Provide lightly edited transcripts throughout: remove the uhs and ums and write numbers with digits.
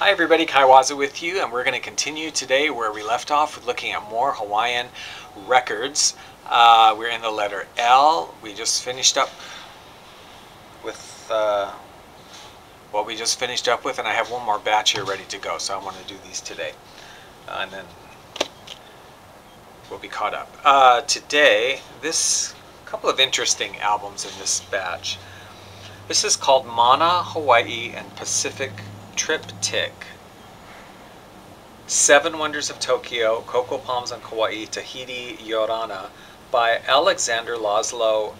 Hi everybody, Kaiwaza with you, and we're going to continue today where we left off with looking at more Hawaiian records. We're in the letter L. We just finished up with what we just finished up with, and I have one more batch here ready to go, so I want to do these today. And then we'll be caught up. Today, this couple of interesting albums in this batch. This is called Mana, Hawaii, and Pacific Triptych. 7 Wonders of Tokyo, Cocoa Palms on Kauai, Tahiti, Yorana, by Alexander Laszlo,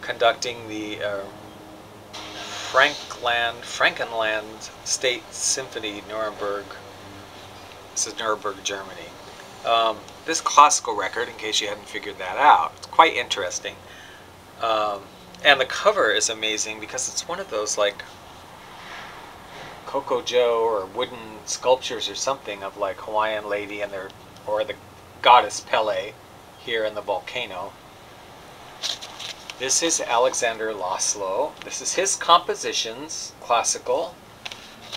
conducting the Frankenland State Symphony, Nuremberg. This is Nuremberg, Germany. This classical record, in case you hadn't figured that out, it's quite interesting. And the cover is amazing because it's one of those like Coco Joe or wooden sculptures or something of like Hawaiian lady and their, or the goddess Pele here in the volcano. This is Alexander Laszlo. This is his compositions, classical.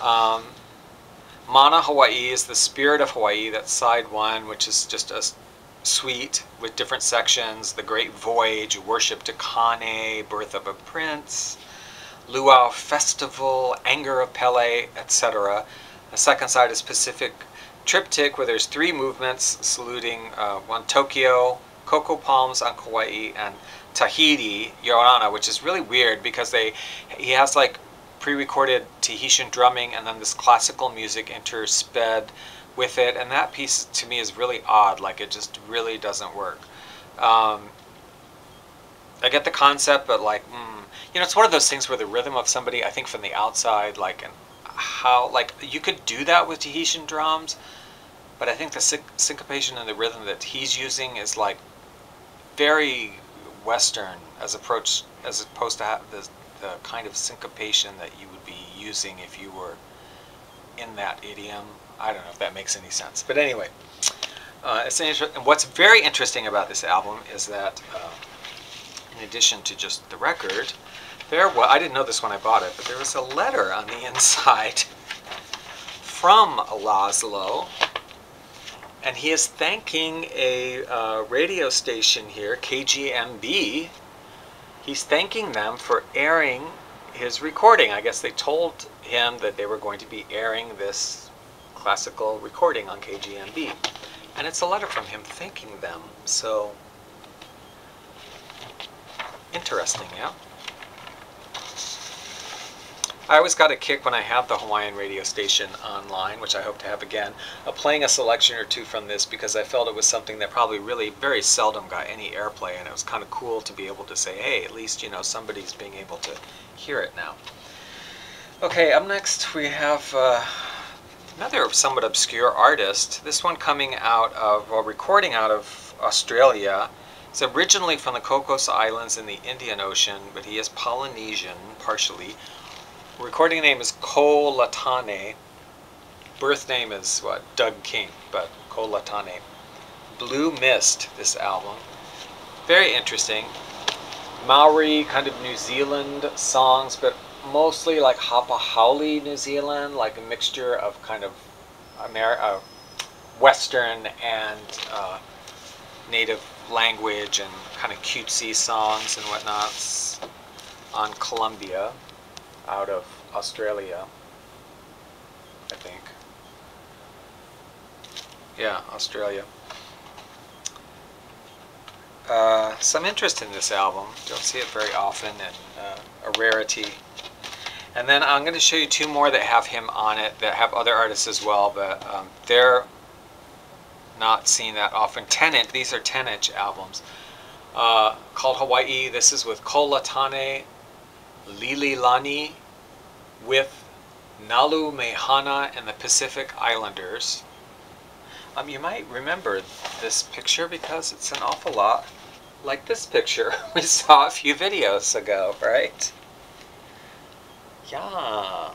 Mana Hawaii is the spirit of Hawaii. That's side 1, which is just a suite with different sections. The Great Voyage, Worship to Kane, Birth of a Prince, Luau Festival, Anger of Pele, etc. The second side is Pacific Triptych, where there's 3 movements saluting one Tokyo, Cocoa Palms on Kauai, and Tahiti, Yorana, which is really weird because he has like pre-recorded Tahitian drumming and then this classical music intersped with it, and that piece to me is really odd. Like, it just really doesn't work. I get the concept, but like, you know, it's one of those things where the rhythm of somebody, I think from the outside, like, and how, like, you could do that with Tahitian drums, but I think the syncopation and the rhythm that he's using is like very Western, as opposed to have the kind of syncopation that you would be using if you were in that idiom. I don't know if that makes any sense, but anyway, and what's very interesting about this album is that in addition to just the record, I didn't know this when I bought it, but there was a letter on the inside from Laszlo, and he is thanking a radio station here, KGMB. He's thanking them for airing his recording. I guess they told him that they were going to be airing this classical recording on KGMB. And it's a letter from him thanking them. So, interesting, yeah? I always got a kick when I have the Hawaiian radio station online, which I hope to have again, of playing a selection or two from this because I felt it was something that probably really very seldom got any airplay, and it was kind of cool to be able to say, hey, at least, you know, somebody's being able to hear it now. Okay, up next we have another somewhat obscure artist. This one coming out of, well, recording out of Australia. It's originally from the Cocos Islands in the Indian Ocean, but he is Polynesian, partially. Recording name is Ko Latane. Birth name is, what, Doug King, but Ko Latane. Blue Mist, this album. Very interesting. Maori, kind of New Zealand songs, but mostly like Hapa Haole, New Zealand, like a mixture of kind of Western and native language and kind of cutesy songs and whatnots on Columbia, out of Australia, I think. Yeah, Australia. Some interest in this album. Don't see it very often, and a rarity. And then I'm going to show you 2 more that have him on it, that have other artists as well, but they're not seen that often. These are 10-inch albums. Called Hawaii. This is with Ko Latane, Lililani, with Nalu Mehana and the Pacific Islanders. You might remember this picture because it's an awful lot like this picture we saw a few videos ago, right? Yeah,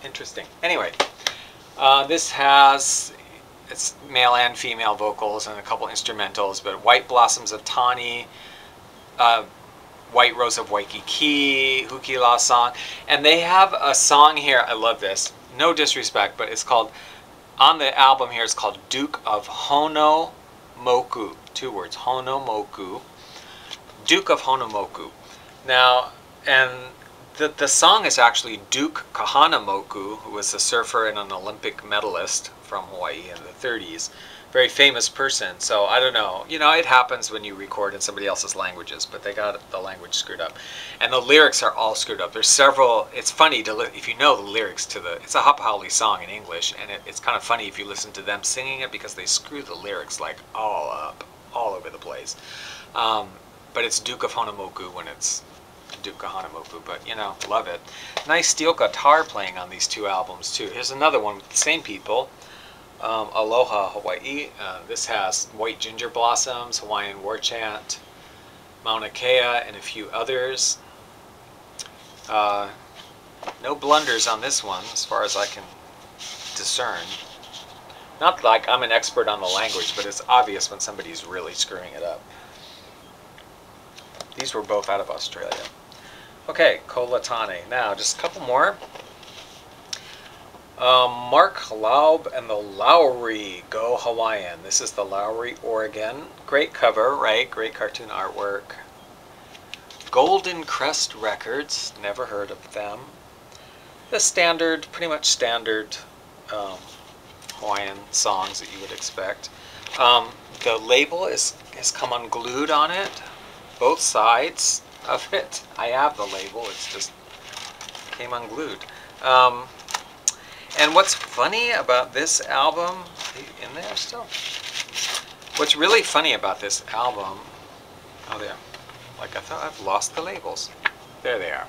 interesting. Anyway, this has, it's male and female vocals and a couple instrumentals, but White Blossoms of Tani, White Rose of Waikiki, Hukila song. And they have a song here, I love this. no disrespect, but it's called, on the album here, it's called Duke of Honomoku. 2 words, Honomoku. Duke of Honomoku. Now, and the song is actually Duke Kahanamoku, who was a surfer and an Olympic medalist from Hawaii in the 30s. Very famous person. So I don't know. You know, it happens when you record in somebody else's languages, but they got the language screwed up. And the lyrics are all screwed up. There's several. It's funny to if you know the lyrics to the. It's a Hapauli song in English, and it's kind of funny if you listen to them singing it because they screw the lyrics like all up, all over the place. But it's Duke of Honomoku when it's Duke Kahanamoku, but you know, love it. Nice steel guitar playing on these 2 albums too. Here's another one with the same people. Aloha Hawaii. This has White Ginger Blossoms, Hawaiian War Chant, Mauna Kea, and a few others. No blunders on this one as far as I can discern. Not like I'm an expert on the language, but it's obvious when somebody's really screwing it up. These were both out of Australia. Okay, Ko Latane. Now, just a couple more. Mark Laub and the Lowry Go Hawaiian. This is the Lowry, Oregon. Great cover, right? Great cartoon artwork. Golden Crest Records. Never heard of them. The standard, pretty much standard Hawaiian songs that you would expect. The label has come unglued on it. Both sides of it. I have the label, it's just came unglued. And what's funny about this album, in there still? What's really funny about this album, oh there, like I thought I've lost the labels. There they are.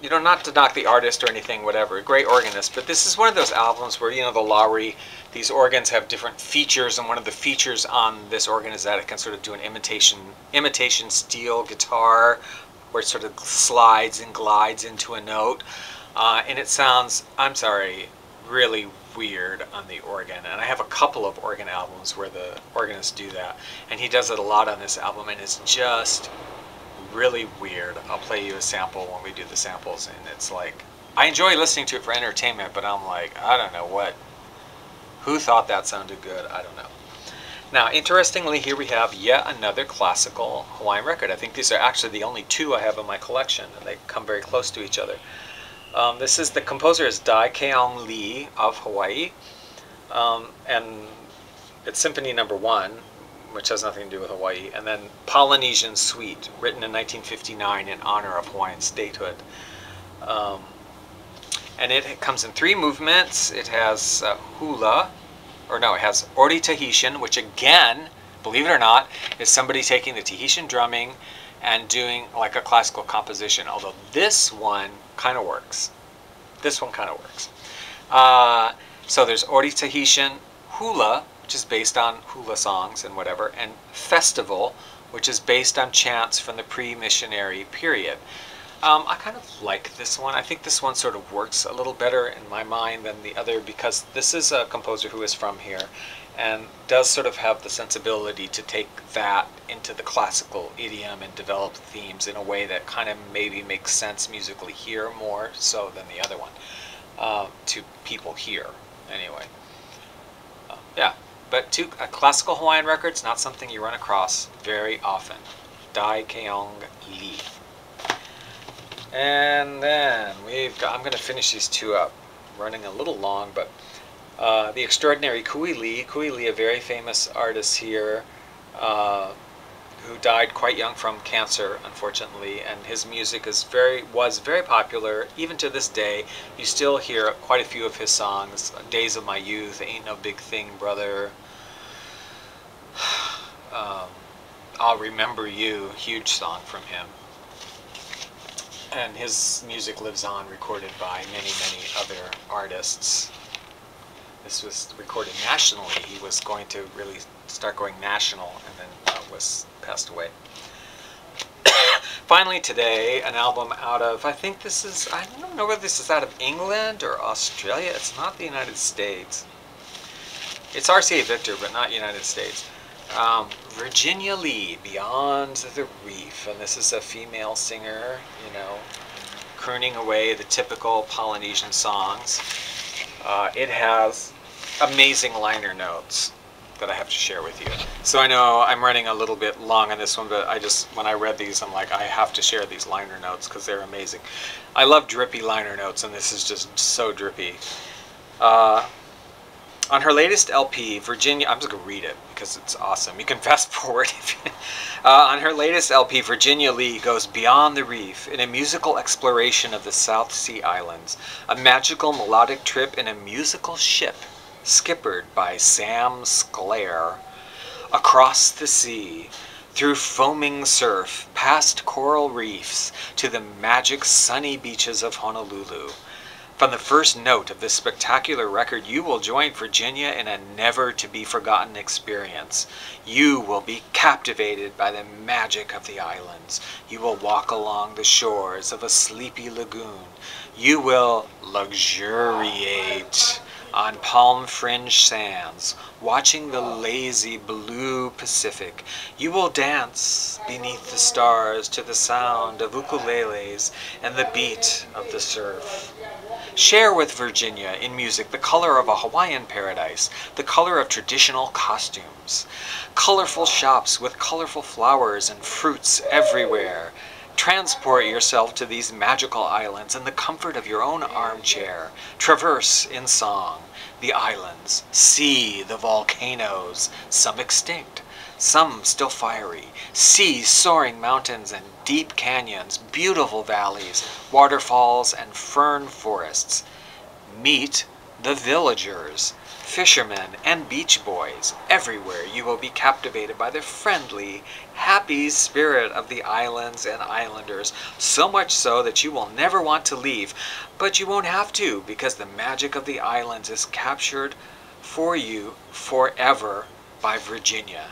You know, not to knock the artist or anything, whatever, great organist, but this is one of those albums where, you know, the Lowry, these organs have different features, and one of the features on this organ is that it can sort of do an imitation steel guitar, where it sort of slides and glides into a note, and it sounds, I'm sorry, really weird on the organ. And I have a couple of organ albums where the organists do that, and he does it a lot on this album, and it's just really weird. I'll play you a sample when we do the samples, and it's like, I enjoy listening to it for entertainment, but I'm like, I don't know who thought that sounded good? I don't know. Now, interestingly, here we have yet another classical Hawaiian record. I think these are actually the only 2 I have in my collection, and they come very close to each other. This is, the composer is Dai-Keong Lee of Hawaii, and it's Symphony No. 1, which has nothing to do with Hawaii, and then Polynesian Suite, written in 1959 in honor of Hawaiian statehood. And it comes in 3 movements. It has hula, or no, it has Ori Tahitian, which again, believe it or not, is somebody taking the Tahitian drumming and doing like a classical composition, although this one kind of works. This one kind of works. So there's Ori Tahitian, hula, which is based on hula songs and whatever, and festival, which is based on chants from the pre-missionary period. I kind of like this one. I think this one sort of works a little better in my mind than the other, because this is a composer who is from here and does sort of have the sensibility to take that into the classical idiom and develop themes in a way that kind of maybe makes sense musically here more so than the other one, to people here anyway. Yeah, but a classical Hawaiian record's not something you run across very often. Dai-Keong Lee. And then I'm going to finish these 2 up. Running a little long, but the extraordinary Kui Lee, a very famous artist here, who died quite young from cancer, unfortunately, and his music was very popular. Even to this day, you still hear quite a few of his songs. Days of My Youth, Ain't No Big Thing, Brother. I'll Remember You, huge song from him. And his music lives on, recorded by many, many other artists. This was recorded nationally. He was going to really start going national, and then passed away. Finally today, an album out of, I think this is, I don't know whether this is out of England or Australia. It's not the United States. It's RCA Victor, but not United States. Virginia Lee, Beyond the Reef, and this is a female singer, you know, crooning away the typical Polynesian songs. It has amazing liner notes that I have to share with you. So I know I'm running a little bit long on this one, but when I read these, I'm like, I have to share these liner notes because they're amazing. I love drippy liner notes, and this is just so drippy. On her latest LP, Virginia, I'm just going to read it because it's awesome. You can fast forward. On her latest LP, Virginia Lee goes beyond the reef in a musical exploration of the South Sea Islands, a magical melodic trip in a musical ship, skippered by Sam Sclair, across the sea, through foaming surf, past coral reefs, to the magic sunny beaches of Honolulu. From the first note of this spectacular record, you will join Virginia in a never-to-be-forgotten experience. You will be captivated by the magic of the islands. You will walk along the shores of a sleepy lagoon. You will luxuriate on palm-fringed sands, watching the lazy blue Pacific. You will dance beneath the stars to the sound of ukuleles and the beat of the surf. Share with Virginia in music the color of a Hawaiian paradise, the color of traditional costumes, colorful shops with colorful flowers and fruits everywhere. Transport yourself to these magical islands in the comfort of your own armchair. Traverse in song the islands. See the volcanoes, some extinct, some still fiery. See soaring mountains and deep canyons, beautiful valleys, waterfalls, and fern forests. Meet the villagers, fishermen, and beach boys. Everywhere you will be captivated by the friendly, happy spirit of the islands and islanders, so much so that you will never want to leave. But you won't have to, because the magic of the islands is captured for you forever by Virginia.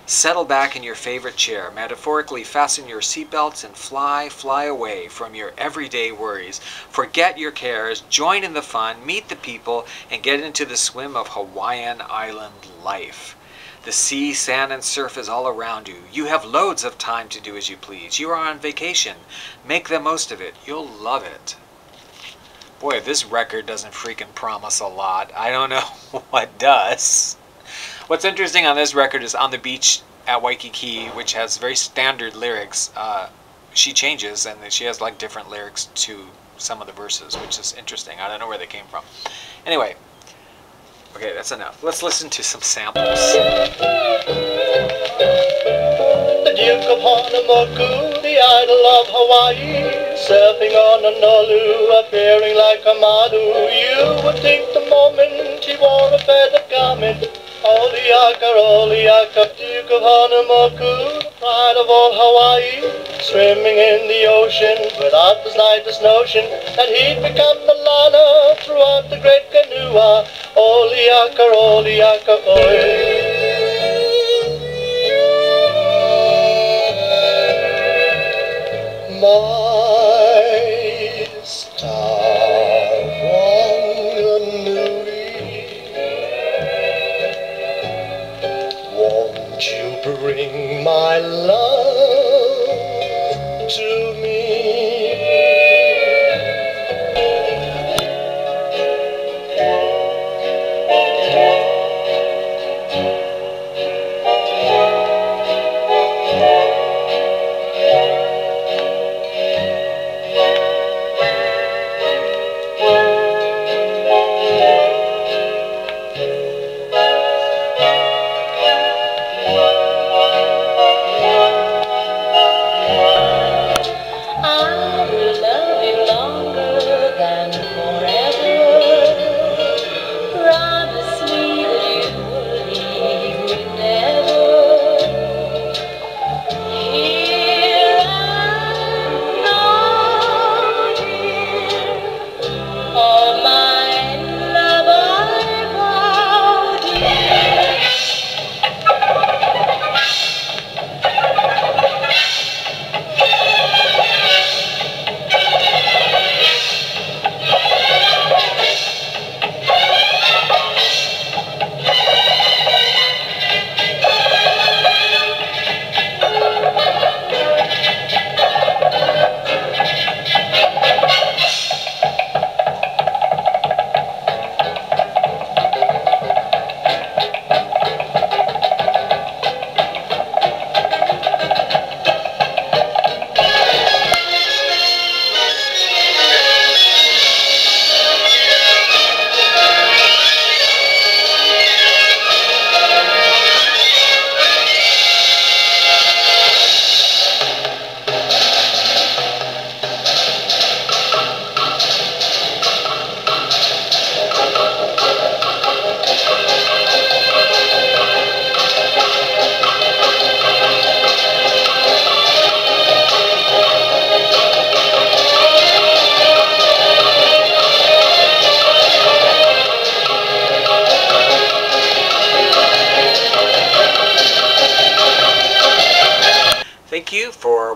Settle back in your favorite chair, metaphorically fasten your seatbelts, and fly away from your everyday worries. Forget your cares, join in the fun, meet the people, and get into the swim of Hawaiian island life. The sea, sand, and surf is all around you. You have loads of time to do as you please. You are on vacation. Make the most of it. You'll love it. Boy, if this record doesn't freaking promise a lot, I don't know what does. What's interesting on this record is On the Beach at Waikiki, which has very standard lyrics. She changes, and she has like different lyrics to some of the verses, which is interesting. I don't know where they came from. Anyway, okay, that's enough. Let's listen to some samples. The Duke of Hanamoku, the idol of Hawaii, surfing on Honolulu, appearing like a Madu. You would think the moment he wore a feather garment. Oliaka, Duke of Hanamoku, the pride of all Hawaii, swimming in the ocean without the slightest notion that he'd become the lana throughout the great canoe. Oliaka, oi. My star Wanganui, won't you bring my love to me?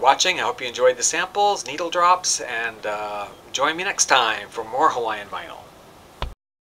watching. I hope you enjoyed the samples, needle drops, and join me next time for more Hawaiian vinyl.